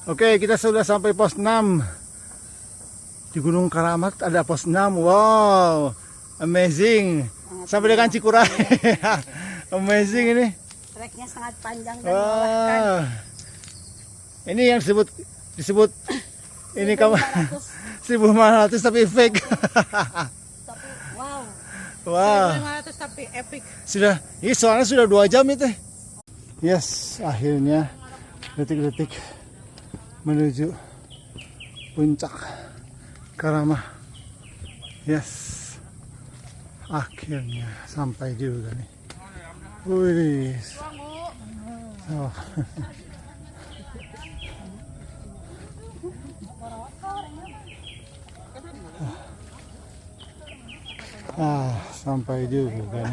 Oke, kita sudah sampai pos 6. Di Gunung Keramat ada pos 6. Wow, amazing. Sampai dengan Cikuray. Amazing ini. Treknya sangat panjang dan melelahkan. Ini yang disebut ini kamu 1.500 tapi fake. Tapi wow. Wow. 1.500 tapi epic. Sudah, ini soalnya sudah 2 jam itu. Yes, akhirnya detik-detik menuju puncak Karamah. Yes, akhirnya sampai juga nih. Wih. Oh. Sampai juga kan.